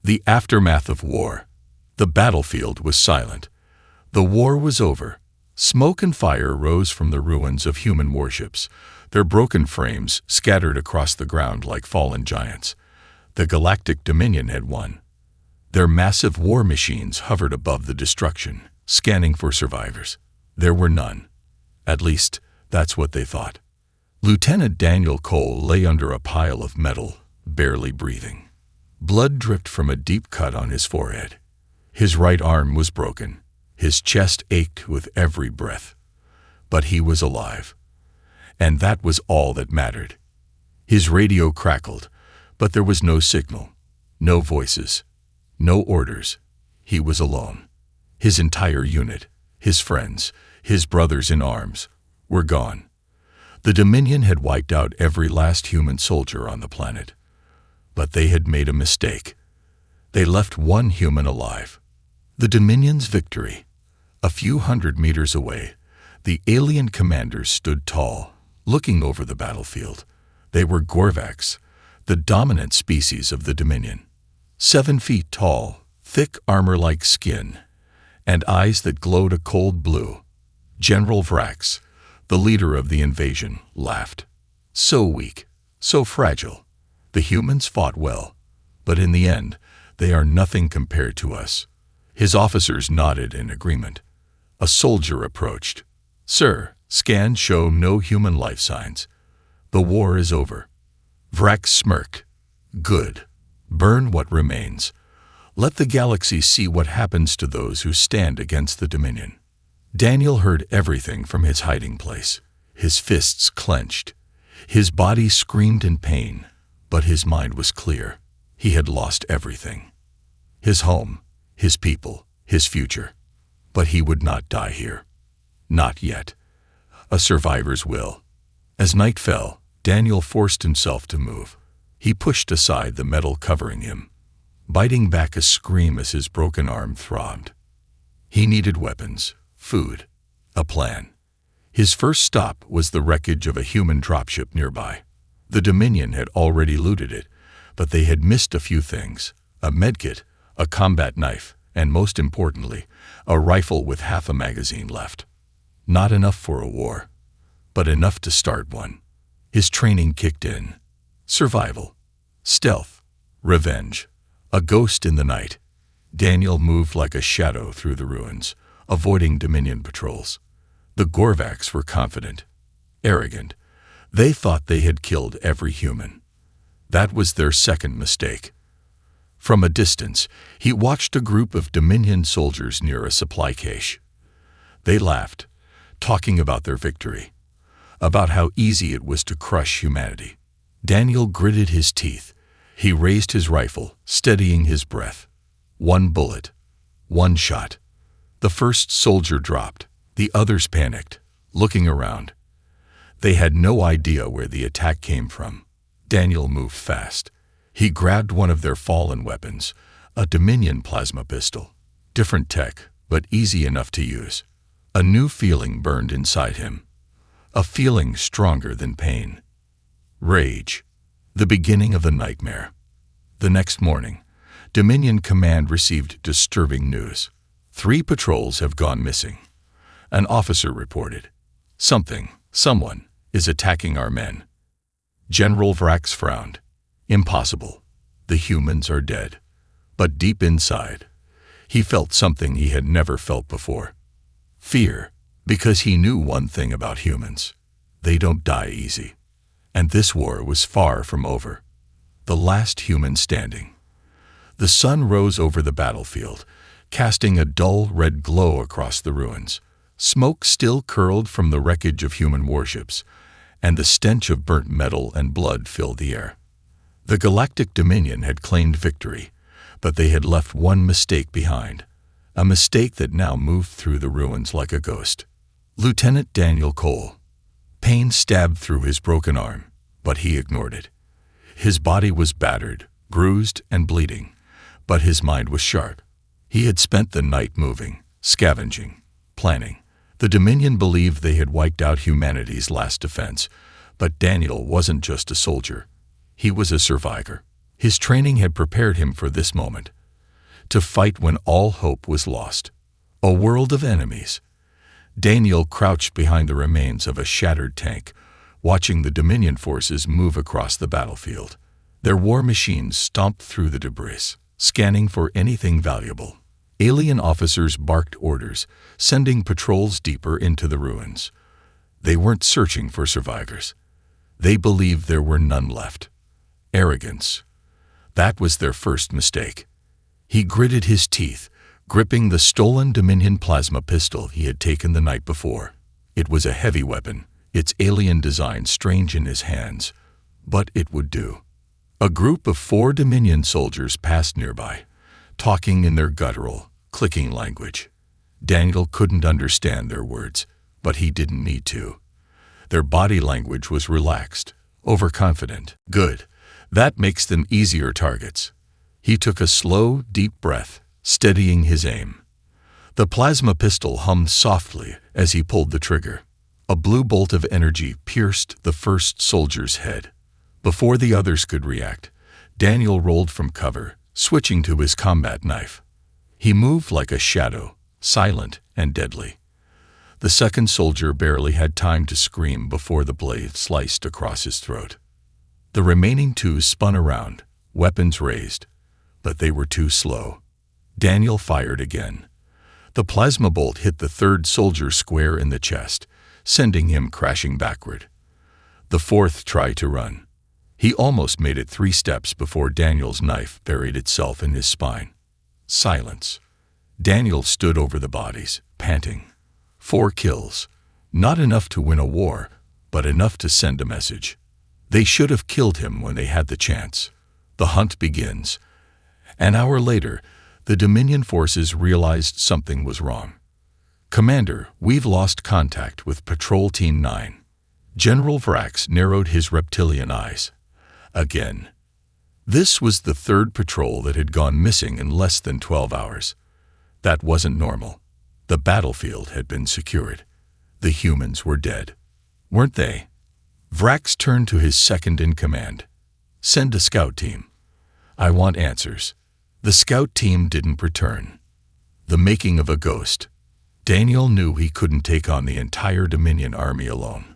The aftermath of war. The battlefield was silent. The war was over. Smoke and fire rose from the ruins of human warships, their broken frames scattered across the ground like fallen giants. The Galactic Dominion had won. Their massive war machines hovered above the destruction, scanning for survivors. There were none. At least, that's what they thought. Lieutenant Daniel Cole lay under a pile of metal, barely breathing. Blood dripped from a deep cut on his forehead. His right arm was broken. His chest ached with every breath. But he was alive. And that was all that mattered. His radio crackled, but there was no signal, no voices, no orders. He was alone. His entire unit, his friends, his brothers in arms, were gone. The Dominion had wiped out every last human soldier on the planet. But they had made a mistake. They left one human alive. The Dominion's victory. A few hundred meters away, the alien commanders stood tall, looking over the battlefield. They were Gorvaks, the dominant species of the Dominion. 7 feet tall, thick armor-like skin, and eyes that glowed a cold blue. General Vrax, the leader of the invasion, laughed. So weak, so fragile. The humans fought well, but in the end, they are nothing compared to us. His officers nodded in agreement. A soldier approached. Sir, scans show no human life signs. The war is over. Vrax smirked. Good. Burn what remains. Let the galaxy see what happens to those who stand against the Dominion. Daniel heard everything from his hiding place. His fists clenched. His body screamed in pain, but his mind was clear. He had lost everything. His home, his people, his future. But he would not die here. Not yet. A survivor's will. As night fell, Daniel forced himself to move. He pushed aside the metal covering him, biting back a scream as his broken arm throbbed. He needed weapons, food, a plan. His first stop was the wreckage of a human dropship nearby. The Dominion had already looted it, but they had missed a few things: a medkit, a combat knife, and most importantly, a rifle with half a magazine left. Not enough for a war, but enough to start one. His training kicked in. Survival, stealth, revenge, a ghost in the night. Daniel moved like a shadow through the ruins, avoiding Dominion patrols. The Gorvaks were confident, arrogant. They thought they had killed every human. That was their second mistake. From a distance, he watched a group of Dominion soldiers near a supply cache. They laughed, talking about their victory, about how easy it was to crush humanity. Daniel gritted his teeth. He raised his rifle, steadying his breath. One bullet, one shot. The first soldier dropped. The others panicked, looking around. They had no idea where the attack came from. Daniel moved fast. He grabbed one of their fallen weapons, a Dominion plasma pistol. Different tech, but easy enough to use. A new feeling burned inside him. A feeling stronger than pain. Rage. The beginning of a nightmare. The next morning, Dominion Command received disturbing news. 3 patrols have gone missing. An officer reported. Someone, is attacking our men. General Vrax frowned. Impossible. The humans are dead. But deep inside, he felt something he had never felt before. Fear, because he knew one thing about humans. They don't die easy. And this war was far from over. The last human standing. The sun rose over the battlefield, casting a dull red glow across the ruins. Smoke still curled from the wreckage of human warships, and the stench of burnt metal and blood filled the air. The Galactic Dominion had claimed victory, but they had left one mistake behind, a mistake that now moved through the ruins like a ghost. Lieutenant Daniel Cole. Pain stabbed through his broken arm, but he ignored it. His body was battered, bruised, and bleeding, but his mind was sharp. He had spent the night moving, scavenging, planning. The Dominion believed they had wiped out humanity's last defense, but Daniel wasn't just a soldier. He was a survivor. His training had prepared him for this moment, to fight when all hope was lost. A world of enemies. Daniel crouched behind the remains of a shattered tank, watching the Dominion forces move across the battlefield. Their war machines stomped through the debris, scanning for anything valuable. Alien officers barked orders, sending patrols deeper into the ruins. They weren't searching for survivors. They believed there were none left. Arrogance. That was their first mistake. He gritted his teeth, gripping the stolen Dominion plasma pistol he had taken the night before. It was a heavy weapon, its alien design strange in his hands, but it would do. A group of 4 Dominion soldiers passed nearby, talking in their guttural, clicking language. Daniel couldn't understand their words, but he didn't need to. Their body language was relaxed, overconfident. Good. That makes them easier targets. He took a slow, deep breath, steadying his aim. The plasma pistol hummed softly as he pulled the trigger. A blue bolt of energy pierced the first soldier's head. Before the others could react, Daniel rolled from cover, switching to his combat knife. He moved like a shadow, silent and deadly. The second soldier barely had time to scream before the blade sliced across his throat. The remaining 2 spun around, weapons raised, but they were too slow. Daniel fired again. The plasma bolt hit the third soldier square in the chest, sending him crashing backward. The fourth tried to run. He almost made it 3 steps before Daniel's knife buried itself in his spine. Silence. Daniel stood over the bodies, panting. 4 kills. Not enough to win a war, but enough to send a message. They should have killed him when they had the chance. The hunt begins. An hour later, the Dominion forces realized something was wrong. "Commander, we've lost contact with Patrol Team 9. General Vrax narrowed his reptilian eyes. Again. This was the 3rd patrol that had gone missing in less than 12 hours. That wasn't normal. The battlefield had been secured. The humans were dead. Weren't they? Vrax turned to his second-in-command. "Send a scout team. I want answers." The scout team didn't return. The making of a ghost. Daniel knew he couldn't take on the entire Dominion army alone.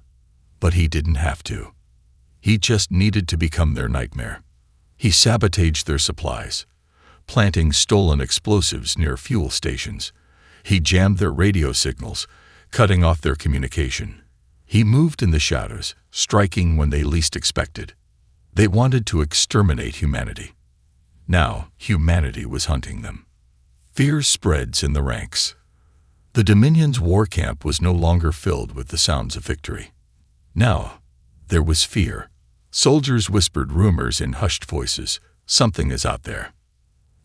But he didn't have to. He just needed to become their nightmare. He sabotaged their supplies, planting stolen explosives near fuel stations. He jammed their radio signals, cutting off their communication. He moved in the shadows, striking when they least expected. They wanted to exterminate humanity. Now, humanity was hunting them. Fear spreads in the ranks. The Dominion's war camp was no longer filled with the sounds of victory. Now, there was fear. Soldiers whispered rumors in hushed voices. Something is out there.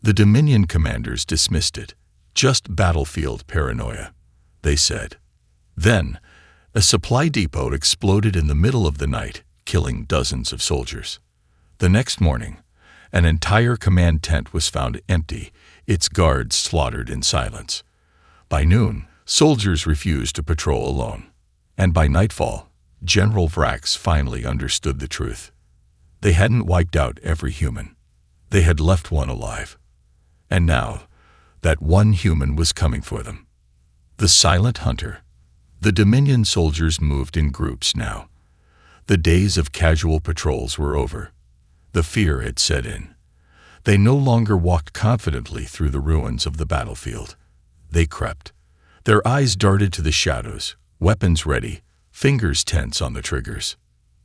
The Dominion commanders dismissed it. Just battlefield paranoia, they said. Then, a supply depot exploded in the middle of the night, killing dozens of soldiers. The next morning, an entire command tent was found empty, its guards slaughtered in silence. By noon, soldiers refused to patrol alone. And by nightfall, General Vrax finally understood the truth. They hadn't wiped out every human. They had left one alive. And now, that one human was coming for them. The silent hunter. The Dominion soldiers moved in groups now. The days of casual patrols were over. The fear had set in. They no longer walked confidently through the ruins of the battlefield. They crept. Their eyes darted to the shadows, weapons ready, fingers tense on the triggers.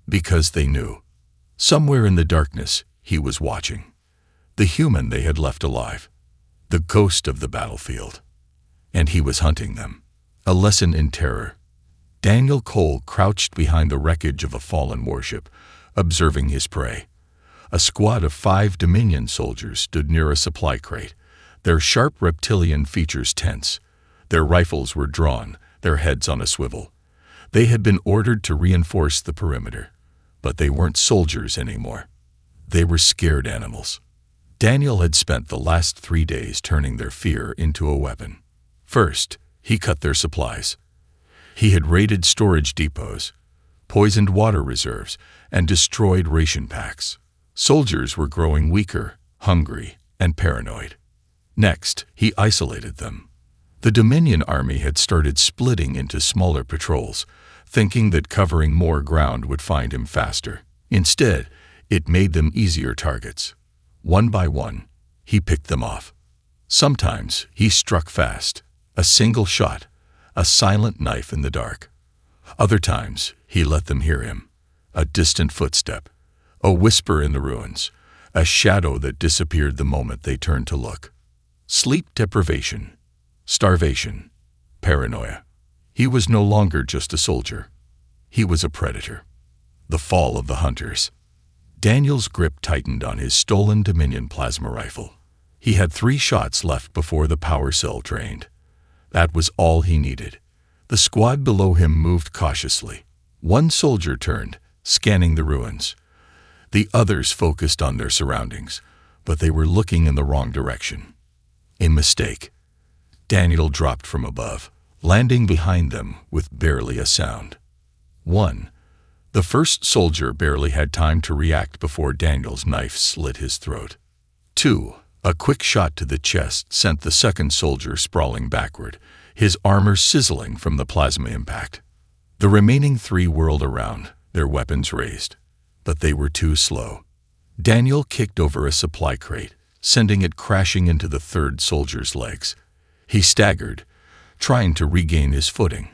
Because they knew. Somewhere in the darkness, he was watching. The human they had left alive. The ghost of the battlefield. And he was hunting them. A lesson in terror. Daniel Cole crouched behind the wreckage of a fallen warship, observing his prey. A squad of 5 Dominion soldiers stood near a supply crate, their sharp reptilian features tense. Their rifles were drawn, their heads on a swivel. They had been ordered to reinforce the perimeter, but they weren't soldiers anymore. They were scared animals. Daniel had spent the last 3 days turning their fear into a weapon. First, he cut their supplies. He had raided storage depots, poisoned water reserves, and destroyed ration packs. Soldiers were growing weaker, hungry, and paranoid. Next, he isolated them. The Dominion army had started splitting into smaller patrols, thinking that covering more ground would find him faster. Instead, it made them easier targets. One by one, he picked them off. Sometimes he struck fast, a single shot, a silent knife in the dark. Other times, he let them hear him, a distant footstep, a whisper in the ruins, a shadow that disappeared the moment they turned to look. Sleep deprivation, starvation, paranoia. He was no longer just a soldier. He was a predator. The fall of the hunters. Daniel's grip tightened on his stolen Dominion plasma rifle. He had 3 shots left before the power cell drained. That was all he needed. The squad below him moved cautiously. One soldier turned, scanning the ruins. The others focused on their surroundings, but they were looking in the wrong direction. A mistake. Daniel dropped from above, landing behind them with barely a sound. 1. The first soldier barely had time to react before Daniel's knife slit his throat. 2. A quick shot to the chest sent the second soldier sprawling backward, his armor sizzling from the plasma impact. The remaining 3 whirled around, their weapons raised. But they were too slow. Daniel kicked over a supply crate, sending it crashing into the third soldier's legs. He staggered, trying to regain his footing.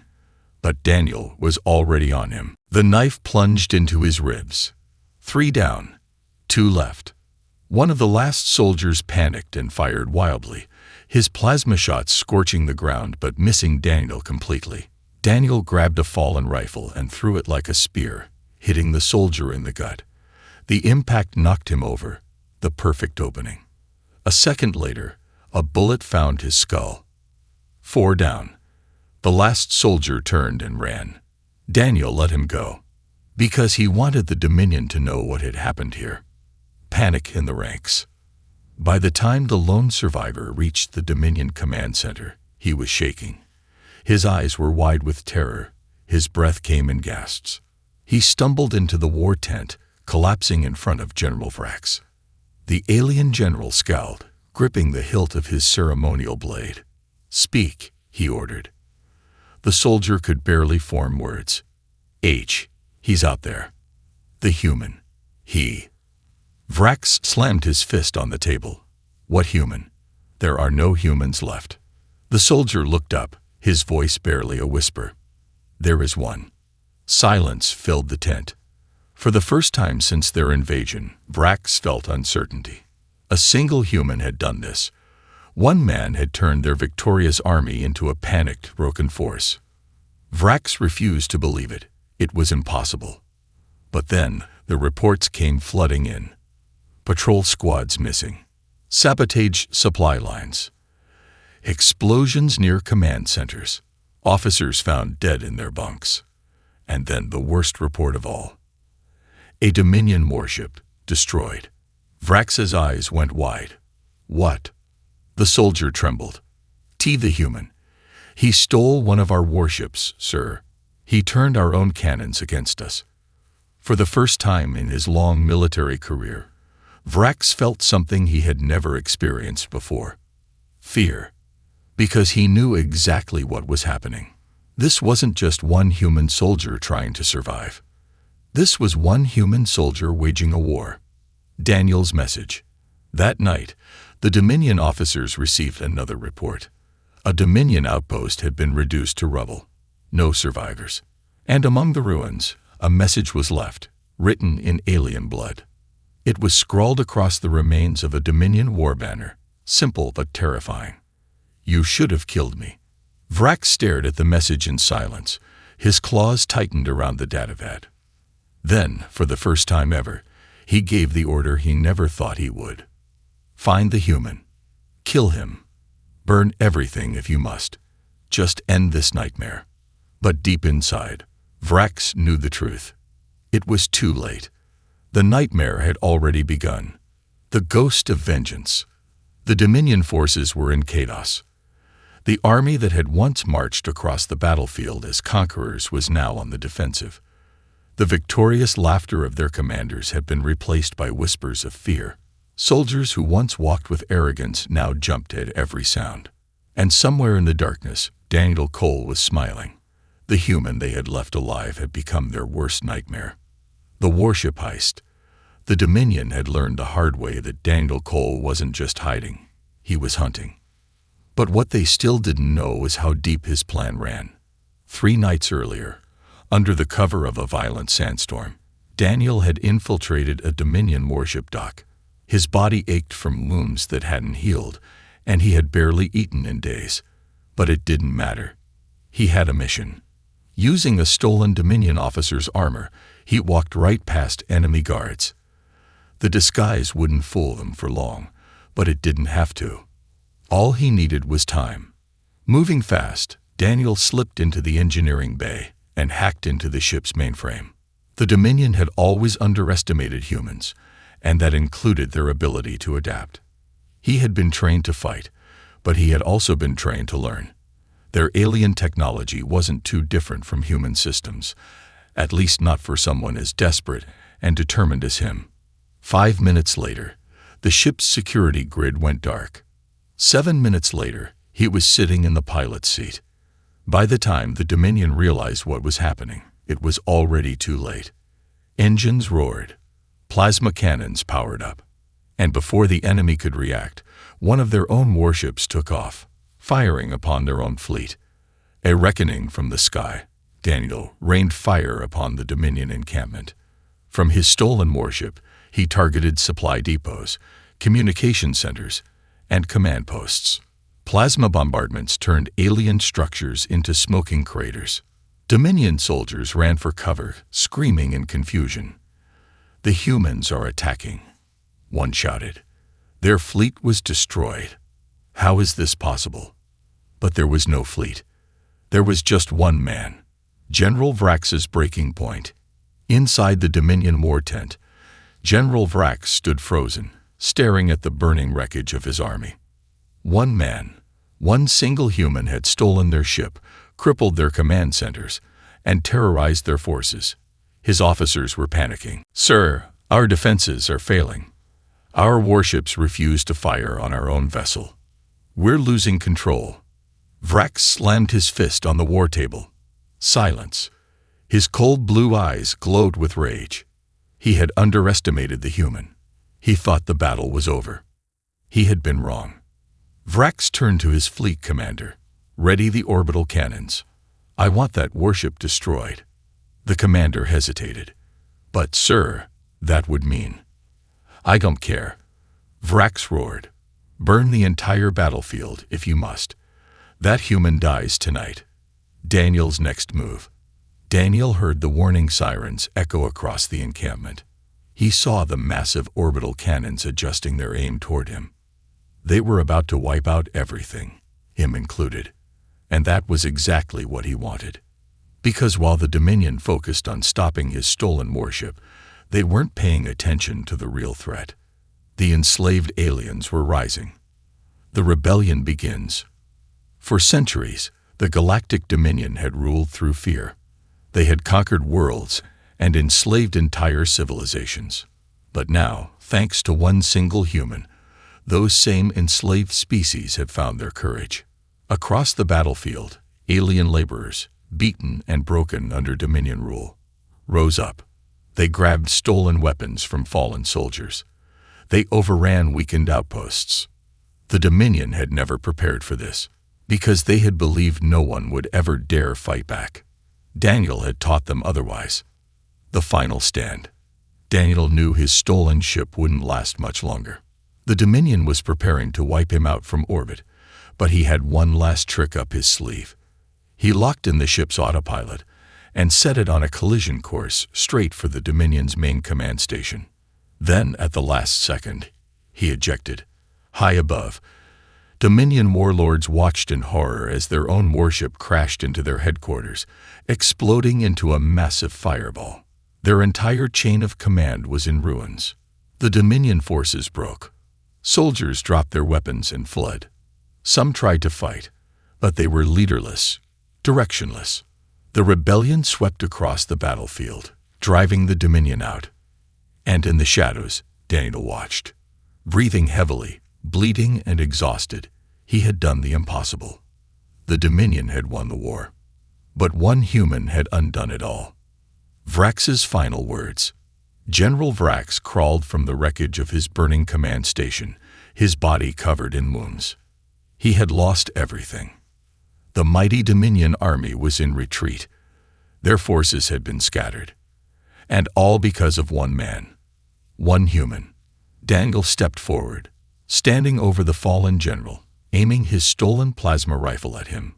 But Daniel was already on him. The knife plunged into his ribs. 3 down, 2 left. One of the last soldiers panicked and fired wildly, his plasma shots scorching the ground but missing Daniel completely. Daniel grabbed a fallen rifle and threw it like a spear, hitting the soldier in the gut. The impact knocked him over, the perfect opening. A second later, a bullet found his skull. 4 down. The last soldier turned and ran. Daniel let him go, because he wanted the Dominion to know what had happened here. Panic in the ranks. By the time the lone survivor reached the Dominion command center, he was shaking. His eyes were wide with terror. His breath came in gasps. He stumbled into the war tent, collapsing in front of General Vrax. The alien general scowled, gripping the hilt of his ceremonial blade. "Speak," he ordered. The soldier could barely form words. He's out there. The human. He. Vrax slammed his fist on the table. What human? There are no humans left. The soldier looked up, his voice barely a whisper. There is one. Silence filled the tent. For the first time since their invasion, Vrax felt uncertainty. A single human had done this. One man had turned their victorious army into a panicked, broken force. Vrax refused to believe it. It was impossible. But then, the reports came flooding in. Patrol squads missing. Sabotage supply lines. Explosions near command centers. Officers found dead in their bunks. And then the worst report of all. A Dominion warship destroyed. Vrax's eyes went wide. What? The soldier trembled. The human. He stole one of our warships, sir. He turned our own cannons against us. For the first time in his long military career, Vrax felt something he had never experienced before. Fear. Because he knew exactly what was happening. This wasn't just one human soldier trying to survive. This was one human soldier waging a war. Daniel's message. That night, the Dominion officers received another report. A Dominion outpost had been reduced to rubble. No survivors. And among the ruins, a message was left, written in alien blood. It was scrawled across the remains of a Dominion war banner, simple but terrifying. You should have killed me. Vrax stared at the message in silence, his claws tightened around the datavat. Then, for the first time ever, he gave the order he never thought he would. Find the human. Kill him. Burn everything if you must. Just end this nightmare. But deep inside, Vrax knew the truth. It was too late. The nightmare had already begun. The ghost of vengeance. The Dominion forces were in chaos. The army that had once marched across the battlefield as conquerors was now on the defensive. The victorious laughter of their commanders had been replaced by whispers of fear. Soldiers who once walked with arrogance now jumped at every sound. And somewhere in the darkness, Daniel Cole was smiling. The human they had left alive had become their worst nightmare. The warship heist. The Dominion had learned the hard way that Daniel Cole wasn't just hiding, he was hunting. But what they still didn't know was how deep his plan ran. 3 nights earlier, under the cover of a violent sandstorm, Daniel had infiltrated a Dominion warship dock. His body ached from wounds that hadn't healed, and he had barely eaten in days. But it didn't matter. He had a mission. Using a stolen Dominion officer's armor, he walked right past enemy guards. The disguise wouldn't fool them for long, but it didn't have to. All he needed was time. Moving fast, Daniel slipped into the engineering bay and hacked into the ship's mainframe. The Dominion had always underestimated humans, and that included their ability to adapt. He had been trained to fight, but he had also been trained to learn. Their alien technology wasn't too different from human systems, at least not for someone as desperate and determined as him. 5 minutes later, the ship's security grid went dark. 7 minutes later, he was sitting in the pilot's seat. By the time the Dominion realized what was happening, it was already too late. Engines roared. Plasma cannons powered up. And before the enemy could react, one of their own warships took off, firing upon their own fleet. A reckoning from the sky. Daniel rained fire upon the Dominion encampment. From his stolen warship, he targeted supply depots, communication centers, and command posts. Plasma bombardments turned alien structures into smoking craters. Dominion soldiers ran for cover, screaming in confusion. "The humans are attacking," one shouted. Their fleet was destroyed. How is this possible? But there was no fleet. There was just one man, General Vrax's breaking point. Inside the Dominion war tent, General Vrax stood frozen, staring at the burning wreckage of his army. One man, one single human had stolen their ship, crippled their command centers, and terrorized their forces. His officers were panicking. "Sir, our defenses are failing. Our warships refuse to fire on our own vessel. We're losing control." Vrax slammed his fist on the war table. Silence. His cold blue eyes glowed with rage. He had underestimated the human. He thought the battle was over. He had been wrong. Vrax turned to his fleet commander. "Ready the orbital cannons. I want that warship destroyed." The commander hesitated. "But, sir, that would mean—" "I don't care." Vrax roared. "Burn the entire battlefield if you must. That human dies tonight." Daniel's next move. Daniel heard the warning sirens echo across the encampment. He saw the massive orbital cannons adjusting their aim toward him. They were about to wipe out everything, him included. And that was exactly what he wanted. Because while the Dominion focused on stopping his stolen warship, they weren't paying attention to the real threat. The enslaved aliens were rising. The rebellion begins. For centuries, the Galactic Dominion had ruled through fear. They had conquered worlds and enslaved entire civilizations. But now, thanks to one single human, those same enslaved species have found their courage. Across the battlefield, alien laborers, beaten and broken under Dominion rule, rose up. They grabbed stolen weapons from fallen soldiers. They overran weakened outposts. The Dominion had never prepared for this, because they had believed no one would ever dare fight back. Daniel had taught them otherwise. The final stand. Daniel knew his stolen ship wouldn't last much longer. The Dominion was preparing to wipe him out from orbit, but he had one last trick up his sleeve. He locked in the ship's autopilot and set it on a collision course straight for the Dominion's main command station. Then, at the last second, he ejected. High above, Dominion warlords watched in horror as their own warship crashed into their headquarters, exploding into a massive fireball. Their entire chain of command was in ruins. The Dominion forces broke. Soldiers dropped their weapons and fled. Some tried to fight, but they were leaderless, directionless. The rebellion swept across the battlefield, driving the Dominion out. And in the shadows, Daniel watched. Breathing heavily, bleeding and exhausted, he had done the impossible. The Dominion had won the war. But one human had undone it all. Vrax's final words. General Vrax crawled from the wreckage of his burning command station, his body covered in wounds. He had lost everything. The mighty Dominion army was in retreat. Their forces had been scattered. And all because of one man. One human. Daniel stepped forward, standing over the fallen general, aiming his stolen plasma rifle at him.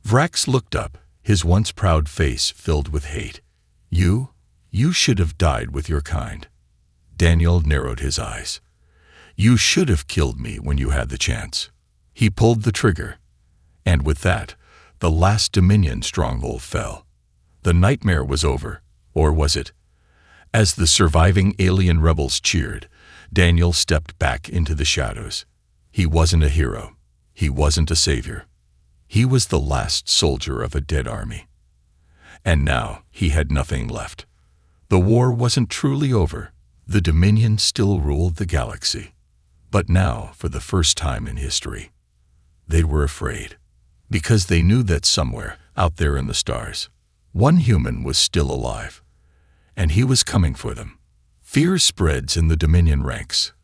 Vrax looked up, his once proud face filled with hate. You should have died with your kind. Daniel narrowed his eyes. You should have killed me when you had the chance. He pulled the trigger. And with that, the last Dominion stronghold fell. The nightmare was over, or was it? As the surviving alien rebels cheered, Daniel stepped back into the shadows. He wasn't a hero. He wasn't a savior. He was the last soldier of a dead army. And now he had nothing left. The war wasn't truly over. The Dominion still ruled the galaxy. But now, for the first time in history, they were afraid. Because they knew that somewhere, out there in the stars, one human was still alive. And he was coming for them. Fear spreads in the Dominion ranks.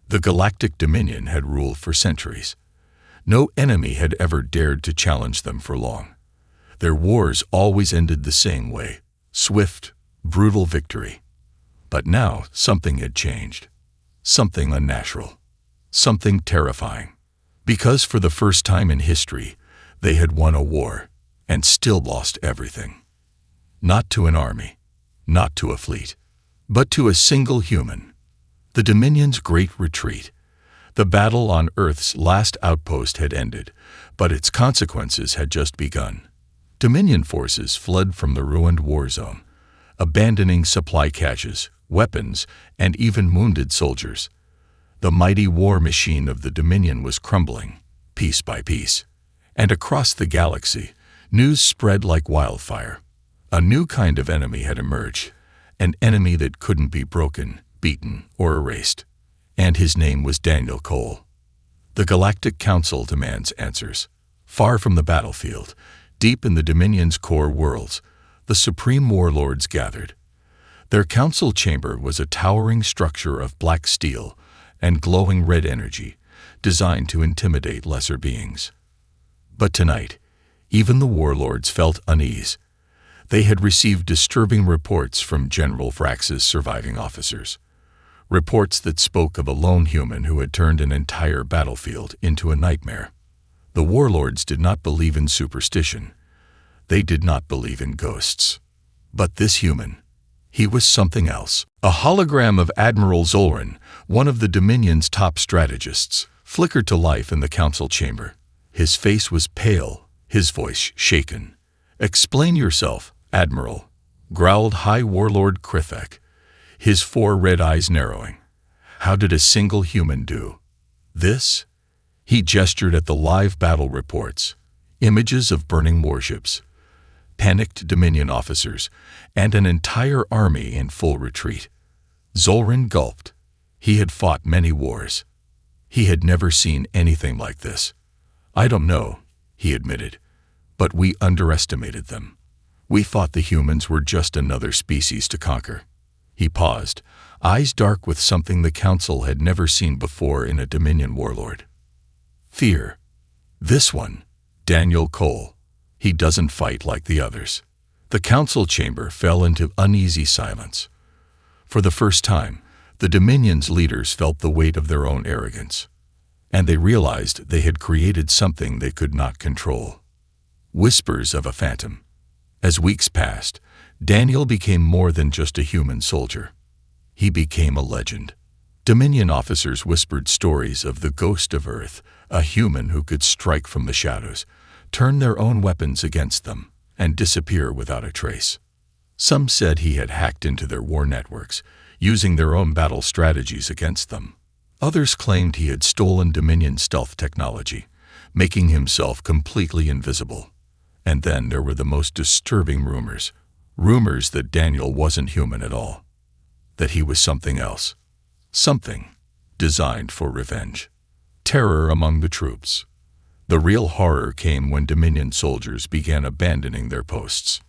The Galactic Dominion had ruled for centuries. No enemy had ever dared to challenge them for long. Their wars always ended the same way, swift, brutal victory. But now something had changed. Something unnatural. Something terrifying. Because for the first time in history, they had won a war and still lost everything. Not to an army, not to a fleet, but to a single human. The Dominion's great retreat. The battle on Earth's last outpost had ended, but its consequences had just begun. Dominion forces fled from the ruined war zone, abandoning supply caches, weapons, and even wounded soldiers. The mighty war machine of the Dominion was crumbling, piece by piece. And across the galaxy, news spread like wildfire. A new kind of enemy had emerged, an enemy that couldn't be broken, beaten, or erased. And his name was Daniel Cole. The Galactic Council demands answers. Far from the battlefield, deep in the Dominion's core worlds, the Supreme Warlords gathered. Their council chamber was a towering structure of black steel and glowing red energy, designed to intimidate lesser beings. But tonight, even the warlords felt unease. They had received disturbing reports from General Vrax's surviving officers. Reports that spoke of a lone human who had turned an entire battlefield into a nightmare. The warlords did not believe in superstition. They did not believe in ghosts. But this human, he was something else. A hologram of Admiral Zolrin, one of the Dominion's top strategists, flickered to life in the council chamber. His face was pale, his voice shaken. "Explain yourself, Admiral," growled High Warlord Krithek, his 4 red eyes narrowing. "How did a single human do this?" He gestured at the live battle reports, images of burning warships, panicked Dominion officers, and an entire army in full retreat. Zolrin gulped. He had fought many wars. He had never seen anything like this. "I don't know," he admitted, "but we underestimated them. We thought the humans were just another species to conquer." He paused, eyes dark with something the Council had never seen before in a Dominion warlord. Fear. This one, Daniel Cole, he doesn't fight like the others. The council chamber fell into uneasy silence. For the first time, the Dominion's leaders felt the weight of their own arrogance, and they realized they had created something they could not control. Whispers of a phantom. As weeks passed, Daniel became more than just a human soldier. He became a legend. Dominion officers whispered stories of the ghost of Earth, a human who could strike from the shadows, turn their own weapons against them, and disappear without a trace. Some said he had hacked into their war networks, using their own battle strategies against them. Others claimed he had stolen Dominion stealth technology, making himself completely invisible. And then there were the most disturbing rumors. Rumors that Daniel wasn't human at all, that he was something else, something designed for revenge. Terror among the troops. The real horror came when Dominion soldiers began abandoning their posts.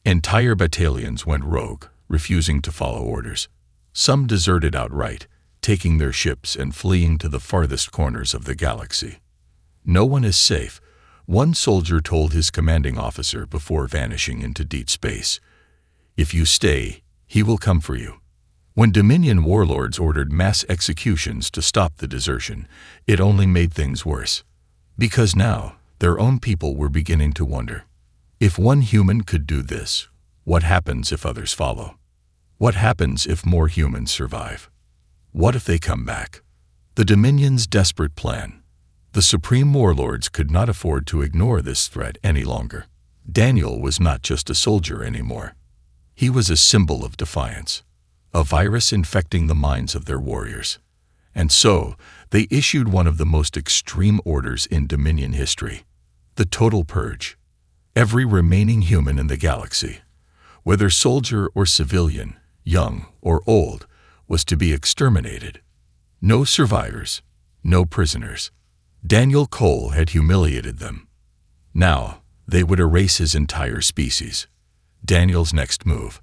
Entire battalions went rogue, refusing to follow orders. Some deserted outright, taking their ships and fleeing to the farthest corners of the galaxy. "No one is safe," one soldier told his commanding officer before vanishing into deep space. "If you stay, he will come for you." When Dominion warlords ordered mass executions to stop the desertion, it only made things worse. Because now, their own people were beginning to wonder. If one human could do this, what happens if others follow? What happens if more humans survive? What if they come back? The Dominion's desperate plan. The supreme warlords could not afford to ignore this threat any longer. Daniel was not just a soldier anymore. He was a symbol of defiance, a virus infecting the minds of their warriors. And so, they issued one of the most extreme orders in Dominion history: the total purge. Every remaining human in the galaxy, whether soldier or civilian, young or old, was to be exterminated. No survivors, no prisoners. Daniel Cole had humiliated them. Now, they would erase his entire species. Daniel's next move.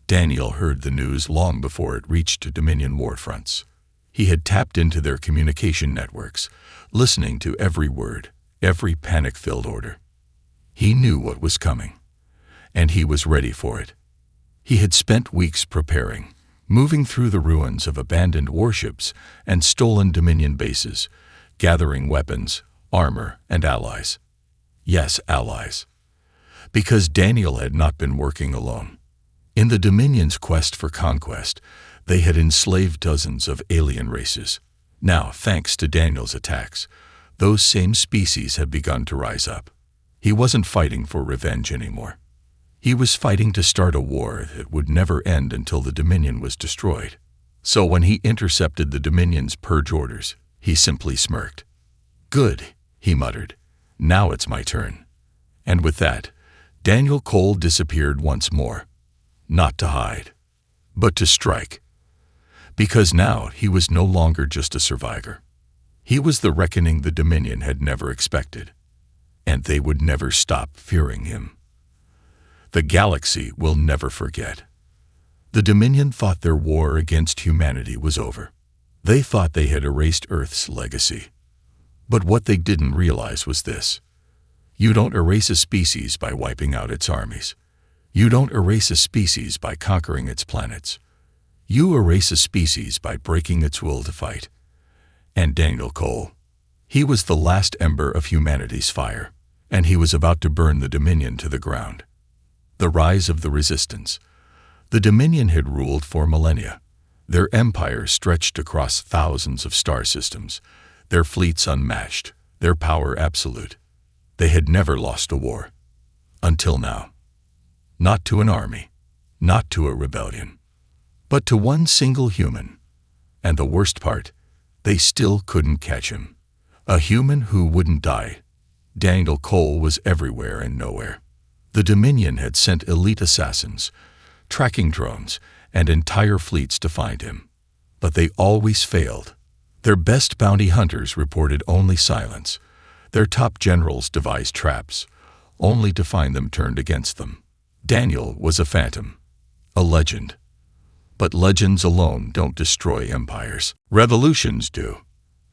Daniel heard the news long before it reached Dominion warfronts. He had tapped into their communication networks, listening to every word, every panic-filled order. He knew what was coming, and he was ready for it. He had spent weeks preparing, moving through the ruins of abandoned warships and stolen Dominion bases, gathering weapons, armor, and allies. Yes, allies. Because Daniel had not been working alone. In the Dominion's quest for conquest, they had enslaved dozens of alien races. Now, thanks to Daniel's attacks, those same species had begun to rise up. He wasn't fighting for revenge anymore. He was fighting to start a war that would never end until the Dominion was destroyed. So when he intercepted the Dominion's purge orders, he simply smirked. "Good," he muttered. "Now it's my turn." And with that, Daniel Cole disappeared once more. Not to hide, but to strike. Because now he was no longer just a survivor. He was the reckoning the Dominion had never expected. And they would never stop fearing him. The galaxy will never forget. The Dominion thought their war against humanity was over. They thought they had erased Earth's legacy. But what they didn't realize was this: you don't erase a species by wiping out its armies. You don't erase a species by conquering its planets. You erase a species by breaking its will to fight. And Daniel Cole, he was the last ember of humanity's fire, and he was about to burn the Dominion to the ground. The rise of the resistance. The Dominion had ruled for millennia. Their empire stretched across thousands of star systems, their fleets unmatched, their power absolute. They had never lost a war. Until now. Not to an army, not to a rebellion, but to one single human. And the worst part, they still couldn't catch him. A human who wouldn't die. Daniel Cole was everywhere and nowhere. The Dominion had sent elite assassins, tracking drones, and entire fleets to find him. But they always failed. Their best bounty hunters reported only silence. Their top generals devised traps, only to find them turned against them. Daniel was a phantom, a legend. But legends alone don't destroy empires. Revolutions do.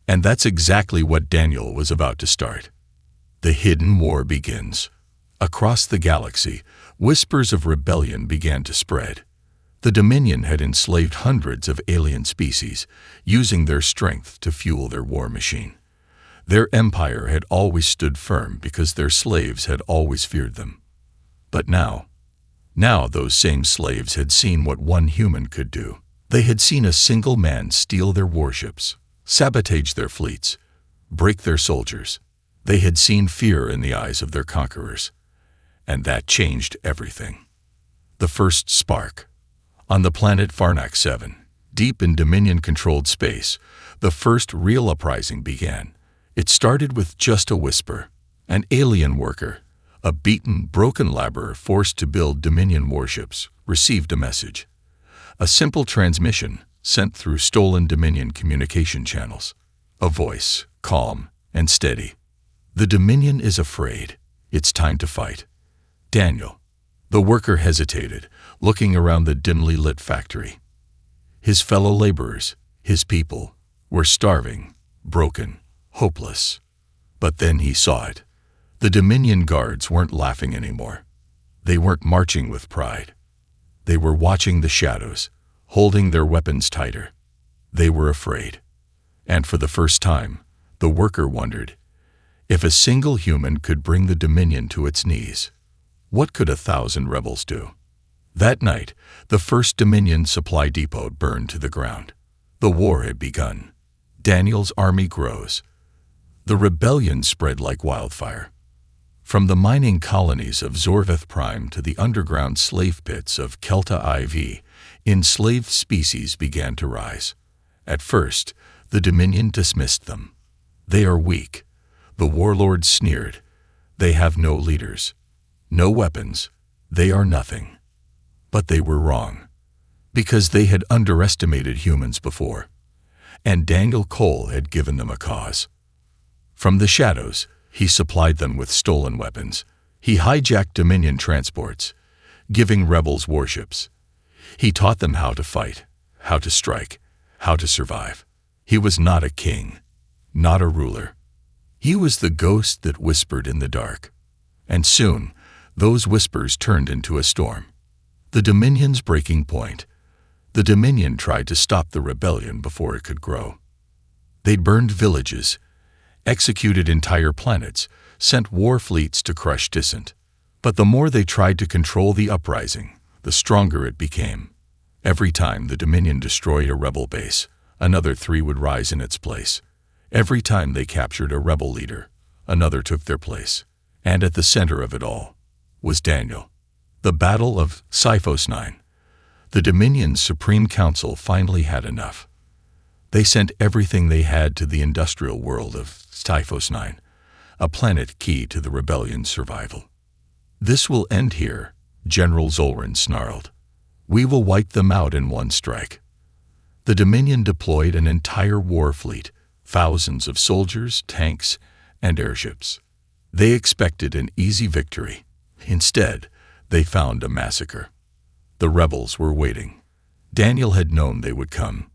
And that's exactly what Daniel was about to start. The hidden war begins. Across the galaxy, whispers of rebellion began to spread. The Dominion had enslaved hundreds of alien species, using their strength to fuel their war machine. Their empire had always stood firm because their slaves had always feared them. But now those same slaves had seen what one human could do. They had seen a single man steal their warships, sabotage their fleets, break their soldiers. They had seen fear in the eyes of their conquerors. And that changed everything. The first spark. On the planet Farnak 7, deep in Dominion-controlled space, the first real uprising began. It started with just a whisper. An alien worker, A beaten, broken laborer forced to build Dominion warships received a message. A simple transmission sent through stolen Dominion communication channels. A voice, calm and steady. The Dominion is afraid. It's time to fight. Daniel. The worker hesitated, looking around the dimly lit factory. His fellow laborers, his people, were starving, broken, hopeless. But then he saw it. The Dominion guards weren't laughing anymore. They weren't marching with pride. They were watching the shadows, holding their weapons tighter. They were afraid. And for the first time, the worker wondered, if a single human could bring the Dominion to its knees, what could 1,000 rebels do? That night, the first Dominion supply depot burned to the ground. The war had begun. Daniel's army grows. The rebellion spread like wildfire. From the mining colonies of Zorveth Prime to the underground slave pits of Kelta IV, enslaved species began to rise. At first, the Dominion dismissed them. They are weak. The warlords sneered. They have no leaders, no weapons. They are nothing. But they were wrong, because they had underestimated humans before, and Daniel Cole had given them a cause. From the shadows, he supplied them with stolen weapons. He hijacked Dominion transports, giving rebels warships. He taught them how to fight, how to strike, how to survive. He was not a king, not a ruler. He was the ghost that whispered in the dark. And soon, those whispers turned into a storm. The Dominion's breaking point. The Dominion tried to stop the rebellion before it could grow. They burned villages, executed entire planets, sent war fleets to crush dissent. But the more they tried to control the uprising, the stronger it became. Every time the Dominion destroyed a rebel base, another 3 would rise in its place. Every time they captured a rebel leader, another took their place. And at the center of it all was Daniel. The Battle of Sci-Fi. The Dominion's Supreme Council finally had enough. They sent everything they had to the industrial world of Sci-Fi, a planet key to the rebellion's survival. This will end here, General Zolran snarled. We will wipe them out in one strike. The Dominion deployed an entire war fleet, thousands of soldiers, tanks, and airships. They expected an easy victory. Instead, they found a massacre. The rebels were waiting. Daniel had known they would come.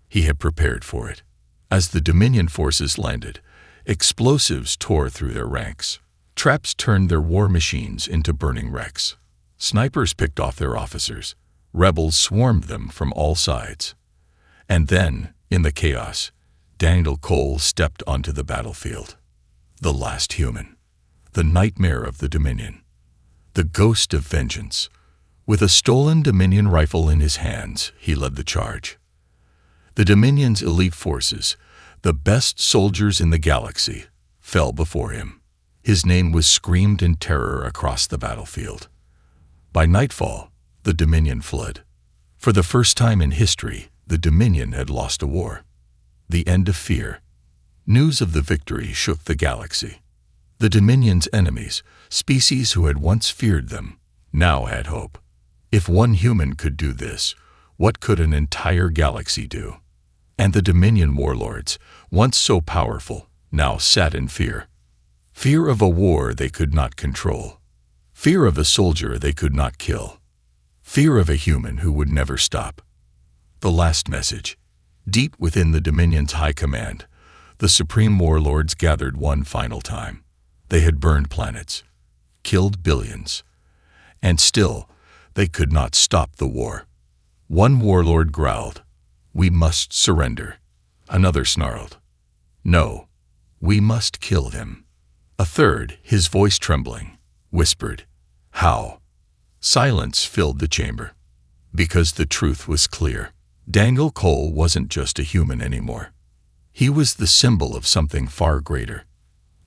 He had prepared for it. As the Dominion forces landed, explosives tore through their ranks. Traps turned their war machines into burning wrecks. Snipers picked off their officers. Rebels swarmed them from all sides. And then, in the chaos, Daniel Cole stepped onto the battlefield. The last human. The nightmare of the Dominion. The ghost of vengeance. With a stolen Dominion rifle in his hands, he led the charge. The Dominion's elite forces, the best soldiers in the galaxy, fell before him. His name was screamed in terror across the battlefield. By nightfall, the Dominion fled. For the first time in history, the Dominion had lost a war. The end of fear. News of the victory shook the galaxy. The Dominion's enemies, species who had once feared them, now had hope. If one human could do this, what could an entire galaxy do? And the Dominion warlords, once so powerful, now sat in fear. Fear of a war they could not control. Fear of a soldier they could not kill. Fear of a human who would never stop. The last message. Deep within the Dominion's high command, the supreme warlords gathered one final time. They had burned planets, killed billions, and still they could not stop the war. One warlord growled, "We must surrender." Another snarled, "No, we must kill him." A third, his voice trembling, whispered, "How?" Silence filled the chamber. Because the truth was clear. Daniel Cole wasn't just a human anymore. He was the symbol of something far greater.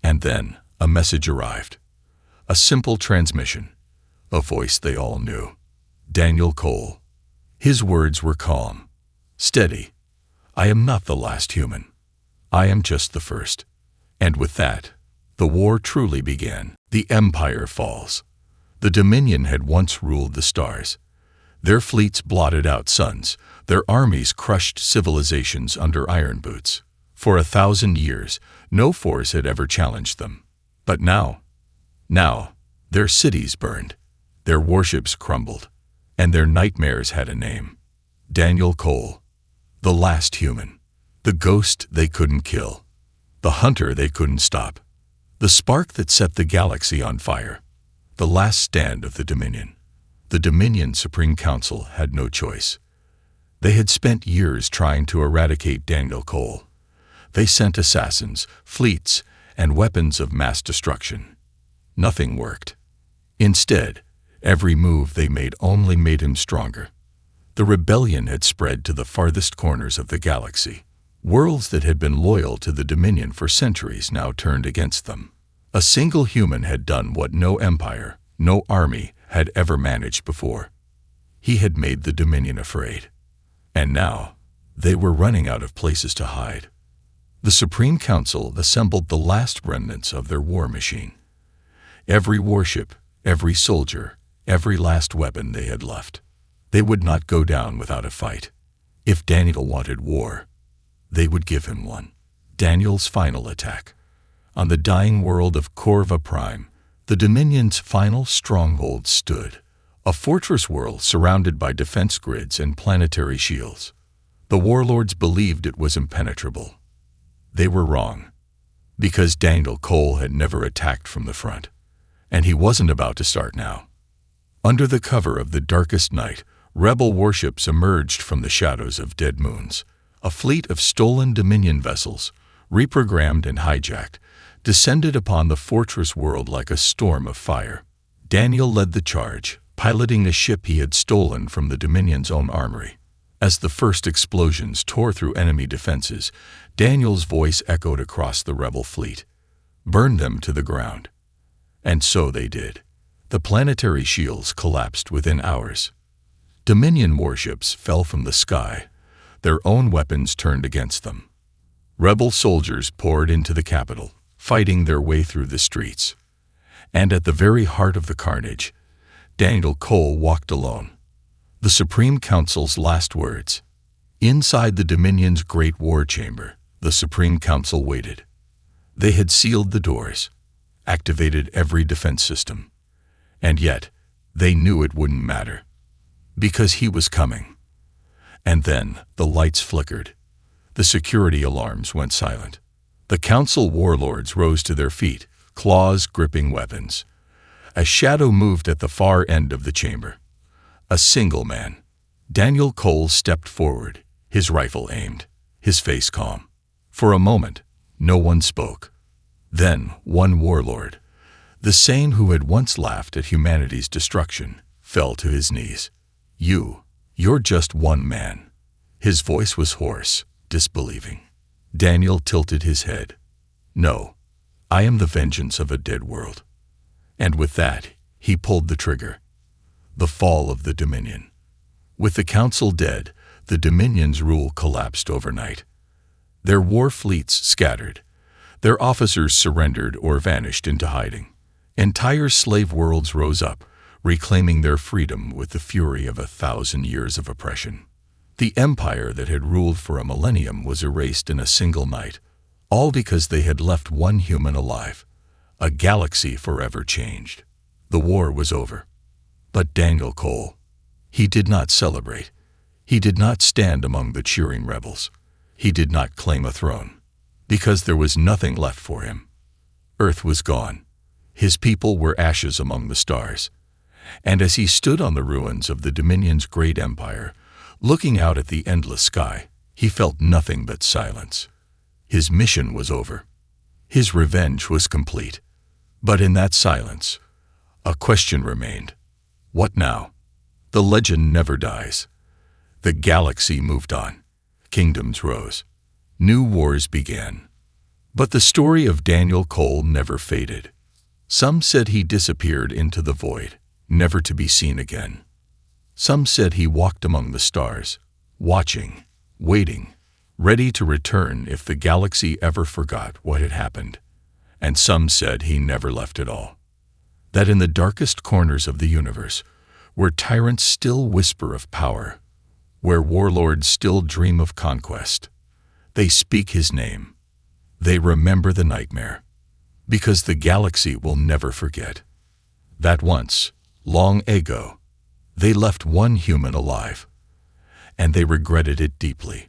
And then a message arrived. A simple transmission. A voice they all knew. Daniel Cole. His words were calm, steady. "I am not the last human. I am just the first." And with that, The war truly began. The empire falls. The Dominion had once ruled the stars. Their fleets blotted out suns. Their armies crushed civilizations under iron boots. For 1,000 years, no force had ever challenged them. But now, their cities burned, their warships crumbled, and their nightmares had a name. Daniel Cole, the last human, the ghost they couldn't kill, the hunter they couldn't stop, the spark that set the galaxy on fire, the last stand of the Dominion. The Dominion Supreme Council had no choice. They had spent years trying to eradicate Daniel Cole. They sent assassins, fleets, and weapons of mass destruction. Nothing worked. Instead, every move they made only made him stronger. The rebellion had spread to the farthest corners of the galaxy. Worlds that had been loyal to the Dominion for centuries now turned against them. A single human had done what no empire, no army had ever managed before. He had made the Dominion afraid. And now, they were running out of places to hide. The Supreme Council assembled the last remnants of their war machine. Every warship, every soldier, every last weapon they had left. They would not go down without a fight. If Daniel wanted war, they would give him one. Daniel's final attack. On the dying world of Corva Prime, the Dominion's final stronghold stood, a fortress world surrounded by defense grids and planetary shields. The warlords believed it was impenetrable. They were wrong, because Daniel Cole had never attacked from the front, and he wasn't about to start now. Under the cover of the darkest night, rebel warships emerged from the shadows of dead moons. A fleet of stolen Dominion vessels, reprogrammed and hijacked, descended upon the fortress world like a storm of fire. Daniel led the charge, piloting a ship he had stolen from the Dominion's own armory. As the first explosions tore through enemy defenses, Daniel's voice echoed across the rebel fleet. Burn them to the ground. And so they did. The planetary shields collapsed within hours. Dominion warships fell from the sky. Their own weapons turned against them. Rebel soldiers poured into the capital, fighting their way through the streets. And at the very heart of the carnage, Daniel Cole walked alone. The Supreme Council's last words. Inside the Dominion's great war chamber, the Supreme Council waited. They had sealed the doors, activated every defense system. And yet, they knew it wouldn't matter. Because he was coming. And then, the lights flickered. The security alarms went silent. The council warlords rose to their feet, claws gripping weapons. A shadow moved at the far end of the chamber. A single man. Daniel Cole stepped forward, his rifle aimed, his face calm. For a moment, no one spoke. Then, one warlord, the same who had once laughed at humanity's destruction, fell to his knees. You're just one man. His voice was hoarse, disbelieving. Daniel tilted his head. No, I am the vengeance of a dead world. And with that, he pulled the trigger. The fall of the Dominion. With the Council dead, the Dominion's rule collapsed overnight. Their war fleets scattered. Their officers surrendered or vanished into hiding. Entire slave worlds rose up, reclaiming their freedom with the fury of 1,000 years of oppression. The empire that had ruled for a millennium was erased in a single night, all because they had left one human alive. A galaxy forever changed. The war was over. But Daniel Cole, he did not celebrate. He did not stand among the cheering rebels. He did not claim a throne, because there was nothing left for him. Earth was gone. His people were ashes among the stars. And as he stood on the ruins of the Dominion's great empire, looking out at the endless sky, he felt nothing but silence. His mission was over. His revenge was complete. But in that silence, a question remained. What now? The legend never dies. The galaxy moved on. Kingdoms rose. New wars began. But the story of Daniel Cole never faded. Some said he disappeared into the void, never to be seen again. Some said he walked among the stars, watching, waiting, ready to return if the galaxy ever forgot what had happened. and some said he never left at all. That in the darkest corners of the universe, where tyrants still whisper of power, where warlords still dream of conquest, they speak his name. They remember the nightmare, because the galaxy will never forget that once, long ago, they left one human alive, and they regretted it deeply.